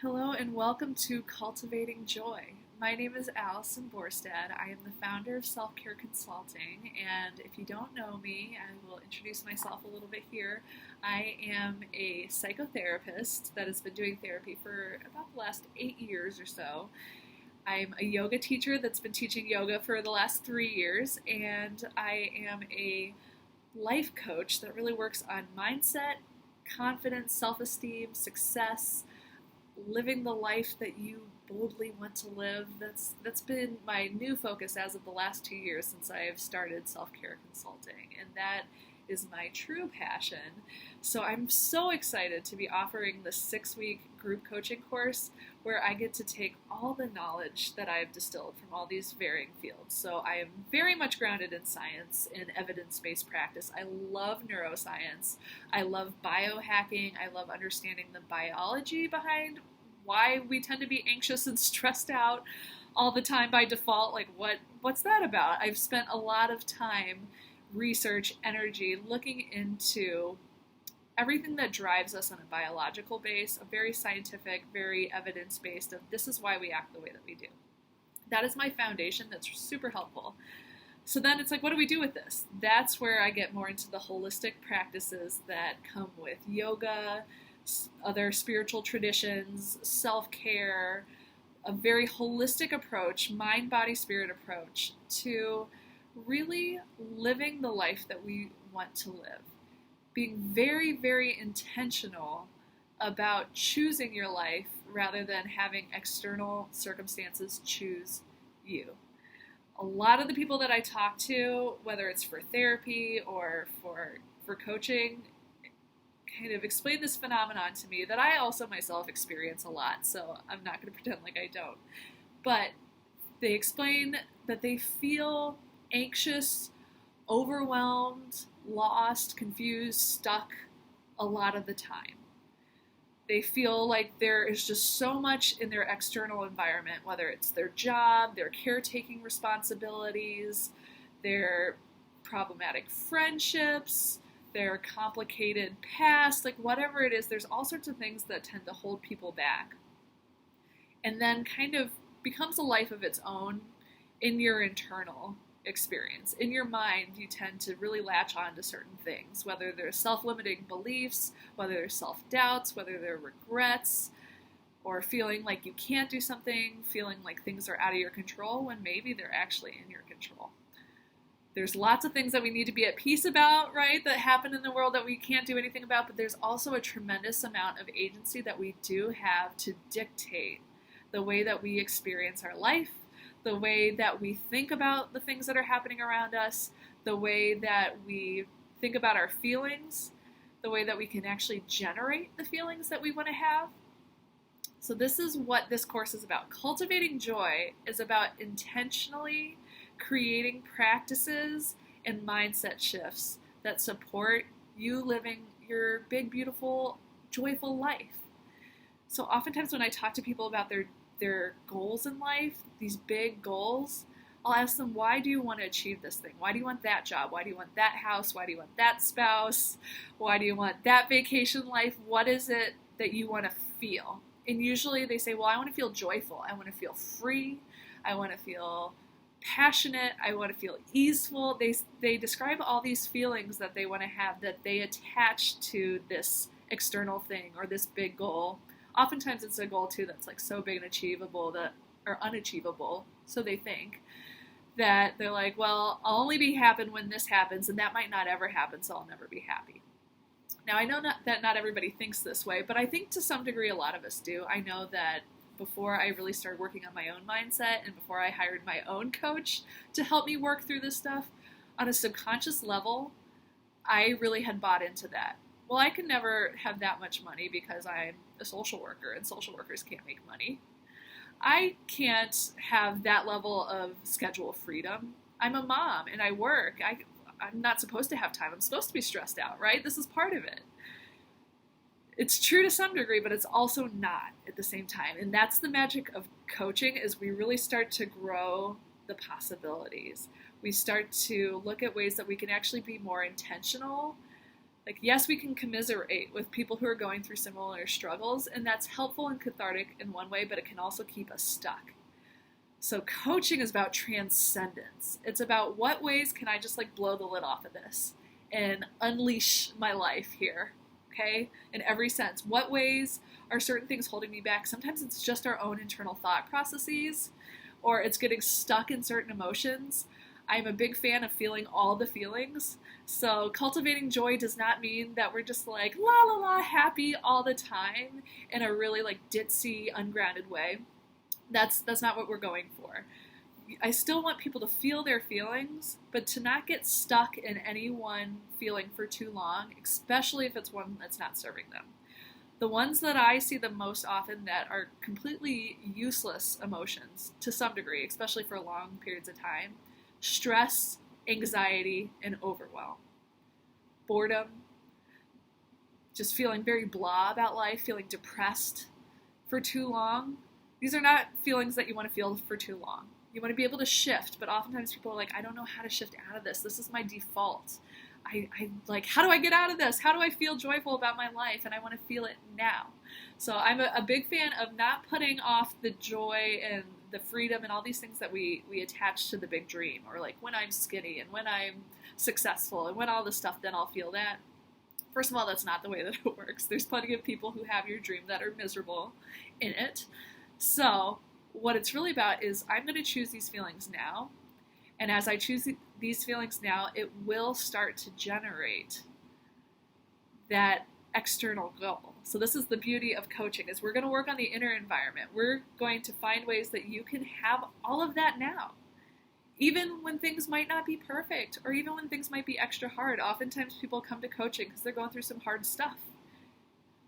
Hello and welcome to Cultivating Joy. My name is Allison. I am the founder of Self-Care Consulting, and if you don't know me, I will introduce myself a little bit here. I am a psychotherapist that has been doing therapy for about the last 8 years or so. I'm a yoga teacher that's been teaching yoga for the last 3 years, and I am a life coach that really works on mindset, confidence, self-esteem, success, living the life that you boldly want to live. That's been my new focus as of the last 2 years since I have started self-care consulting, and that is my true passion. So I'm so excited to be offering the 6-week group coaching course where I get to take all the knowledge that I've distilled from all these varying fields. So I am very much grounded in science, in evidence-based practice. I love neuroscience. I love biohacking. I love understanding the biology behind why we tend to be anxious and stressed out all the time by default. Like, what's that about? I've spent a lot of time, research, energy looking into everything that drives us on a biological base, a very scientific, very evidence-based of this is why we act the way that we do. That is my foundation. That's super helpful. So then it's like, what do we do with this? That's where I get more into the holistic practices that come with yoga, other spiritual traditions, self-care, a very holistic approach, mind, body, spirit approach to really living the life that we want to live. Being very, very intentional about choosing your life rather than having external circumstances choose you. A lot of the people that I talk to, whether it's for therapy or for coaching, kind of explain this phenomenon to me that I also myself experience a lot, so I'm not going to pretend like I don't. But they explain that they feel anxious, overwhelmed, lost, confused, stuck a lot of the time. They feel like there is just so much in their external environment, whether it's their job, their caretaking responsibilities, their problematic friendships, their complicated past, like whatever it is, there's all sorts of things that tend to hold people back. And then kind of becomes a life of its own in your internal experience. In your mind, you tend to really latch on to certain things, whether they're self-limiting beliefs, whether they're self-doubts, whether they're regrets, or feeling like you can't do something, feeling like things are out of your control when maybe they're actually in your control. There's lots of things that we need to be at peace about, right, that happen in the world that we can't do anything about, but there's also a tremendous amount of agency that we do have to dictate the way that we experience our life, the way that we think about the things that are happening around us, the way that we think about our feelings, the way that we can actually generate the feelings that we want to have. So this is what this course is about. Cultivating Joy is about intentionally creating practices and mindset shifts that support you living your big, beautiful, joyful life. So oftentimes when I talk to people about their goals in life, these big goals, I'll ask them, why do you want to achieve this thing? Why do you want that job? Why do you want that house? Why do you want that spouse? Why do you want that vacation life? What is it that you want to feel? And usually they say, well, I want to feel joyful. I want to feel free. I want to feel passionate. I want to feel easeful. They describe all these feelings that they want to have that they attach to this external thing or this big goal. Oftentimes it's a goal too that's like so big and achievable or unachievable, so they think, that they're like, well, I'll only be happy when this happens, and that might not ever happen, so I'll never be happy. Now, I know that not everybody thinks this way, but I think to some degree a lot of us do. I know that before I really started working on my own mindset and before I hired my own coach to help me work through this stuff, on a subconscious level, I really had bought into that. Well, I can never have that much money because I'm a social worker and social workers can't make money. I can't have that level of schedule freedom. I'm a mom and I work. I'm not supposed to have time. I'm supposed to be stressed out, right? This is part of it. It's true to some degree, but it's also not at the same time. And that's the magic of coaching, is we really start to grow the possibilities. We start to look at ways that we can actually be more intentional Like, yes, we can commiserate with people who are going through similar struggles, and that's helpful and cathartic in one way, but it can also keep us stuck. So coaching is about transcendence. It's about what ways can I just like blow the lid off of this and unleash my life here, okay? In every sense. What ways are certain things holding me back? Sometimes it's just our own internal thought processes, or it's getting stuck in certain emotions. I'm a big fan of feeling all the feelings. So cultivating joy does not mean that we're just like la la la happy all the time in a really like ditzy, ungrounded way. That's not what we're going for. I still want people to feel their feelings, but to not get stuck in any one feeling for too long, especially if it's one that's not serving them. The ones that I see the most often that are completely useless emotions to some degree, especially for long periods of time: stress, anxiety, and overwhelm. Boredom, just feeling very blah about life, feeling depressed for too long. These are not feelings that you want to feel for too long. You want to be able to shift, but oftentimes people are like, I don't know how to shift out of this. This is my default. I like, how do I get out of this? How do I feel joyful about my life? And I want to feel it now. So I'm a big fan of not putting off the joy and the freedom and all these things that we attach to the big dream, or like when I'm skinny and when I'm successful and when all this stuff, then I'll feel that. First of all, that's not the way that it works. There's plenty of people who have your dream that are miserable in it. So what it's really about is I'm going to choose these feelings now. And as I choose these feelings now, it will start to generate that external goal. So this is the beauty of coaching, is we're going to work on the inner environment. We're going to find ways that you can have all of that now. Even when things might not be perfect, or even when things might be extra hard. Oftentimes people come to coaching because they're going through some hard stuff.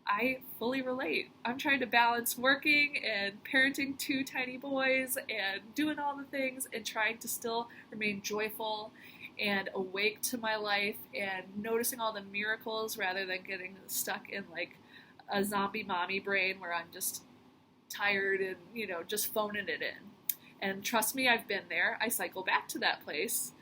I fully relate. I'm trying to balance working and parenting 2 tiny boys and doing all the things and trying to still remain joyful and awake to my life and noticing all the miracles rather than getting stuck in like a zombie mommy brain where I'm just tired and, just phoning it in. And trust me, I've been there. I cycle back to that place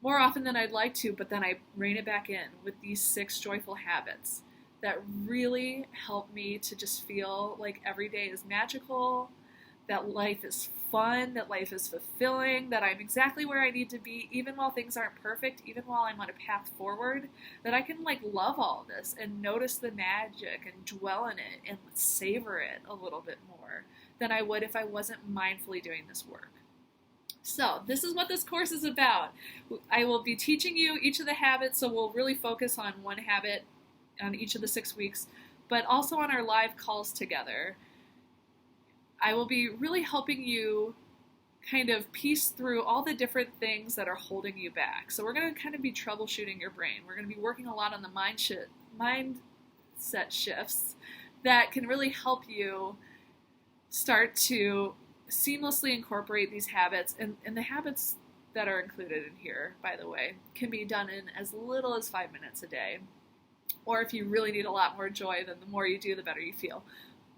more often than I'd like to, but then I rein it back in with these 6 joyful habits that really help me to just feel like every day is magical, that life is fun, that life is fulfilling, that I'm exactly where I need to be, even while things aren't perfect, even while I'm on a path forward, that I can like love all this and notice the magic and dwell in it and savor it a little bit more than I would if I wasn't mindfully doing this work. So this is what this course is about. I will be teaching you each of the habits, so we'll really focus on one habit on each of the 6 weeks, but also on our live calls together. I will be really helping you kind of piece through all the different things that are holding you back. So we're going to kind of be troubleshooting your brain. We're going to be working a lot on the mindset shifts that can really help you start to seamlessly incorporate these habits. And the habits that are included in here, by the way, can be done in as little as 5 minutes a day. Or if you really need a lot more joy, then the more you do, the better you feel.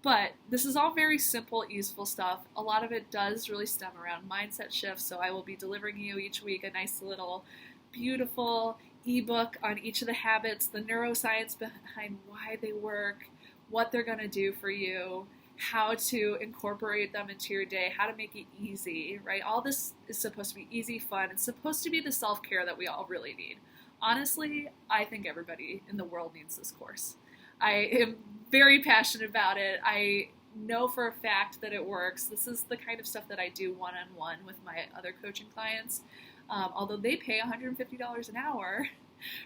But this is all very simple, easeful stuff. A lot of it does really stem around mindset shifts, so I will be delivering you each week a nice little beautiful ebook on each of the habits, the neuroscience behind why they work, what they're going to do for you, how to incorporate them into your day, how to make it easy, right? All this is supposed to be easy, fun. It's supposed to be the self-care that we all really need. Honestly, I think everybody in the world needs this course. I am very passionate about it. I know for a fact that it works. This is the kind of stuff that I do one-on-one with my other coaching clients. Although they pay $150 an hour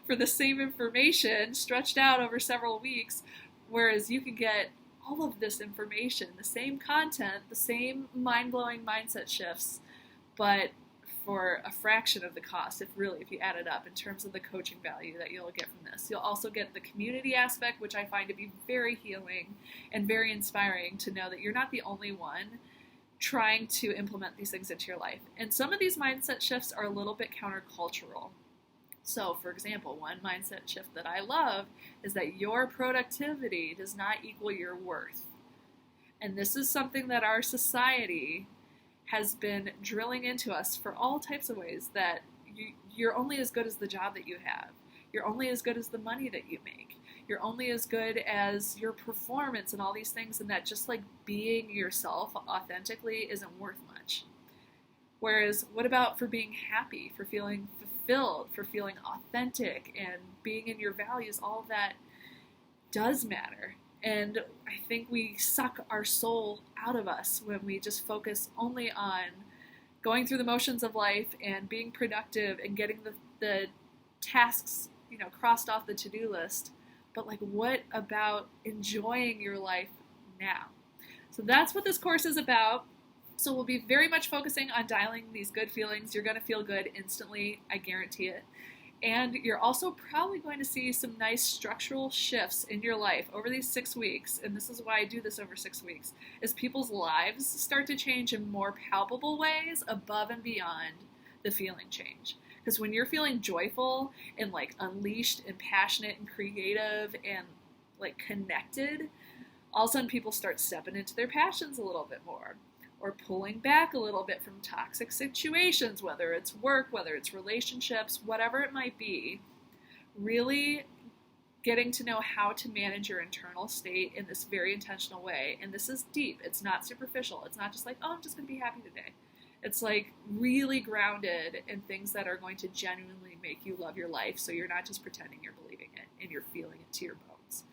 for the same information stretched out over several weeks, whereas you can get all of this information, the same content, the same mind-blowing mindset shifts, but for a fraction of the cost, if you add it up in terms of the coaching value that you'll get from this. You'll also get the community aspect, which I find to be very healing and very inspiring to know that you're not the only one trying to implement these things into your life. And some of these mindset shifts are a little bit countercultural. So, for example, one mindset shift that I love is that your productivity does not equal your worth. And this is something that our society has been drilling into us for all types of ways, that you're only as good as the job that you have. You're only as good as the money that you make. You're only as good as your performance and all these things, and that just like being yourself authentically isn't worth much. Whereas, what about for being happy, for feeling fulfilled, for feeling authentic, and being in your values? All of that does matter. And I think we suck our soul out of us when we just focus only on going through the motions of life and being productive and getting the tasks, crossed off the to-do list. But like, what about enjoying your life now? So that's what this course is about. So we'll be very much focusing on dialing these good feelings. You're going to feel good instantly, I guarantee it. And you're also probably going to see some nice structural shifts in your life over these 6 weeks. And this is why I do this over 6 weeks, is people's lives start to change in more palpable ways above and beyond the feeling change. Because when you're feeling joyful and like unleashed and passionate and creative and like connected, all of a sudden people start stepping into their passions a little bit more, or pulling back a little bit from toxic situations, whether it's work, whether it's relationships, whatever it might be. Really getting to know how to manage your internal state in this very intentional way. And this is deep. It's not superficial. It's not just like, oh, I'm just going to be happy today. It's like really grounded in things that are going to genuinely make you love your life, so you're not just pretending you're believing it and you're feeling it to your bones.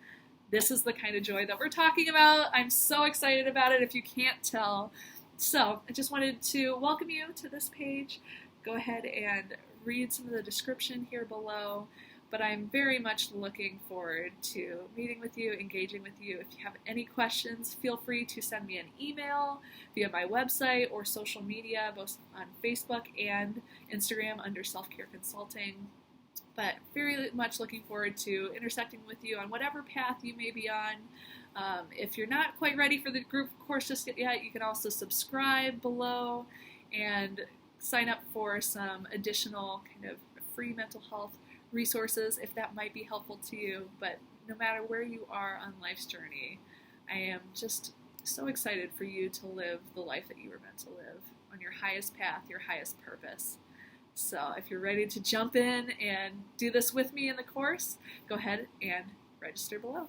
This is the kind of joy that we're talking about. I'm so excited about it, if you can't tell. So I just wanted to welcome you to this page. Go ahead and read some of the description here below. But I'm very much looking forward to meeting with you, engaging with you. If you have any questions, feel free to send me an email via my website or social media, both on Facebook and Instagram under Self-Care Consulting. But very much looking forward to intersecting with you on whatever path you may be on. If you're not quite ready for the group course just yet, you can also subscribe below and sign up for some additional kind of free mental health resources if that might be helpful to you. But no matter where you are on life's journey, I am just so excited for you to live the life that you were meant to live on your highest path, your highest purpose. So if you're ready to jump in and do this with me in the course, go ahead and register below.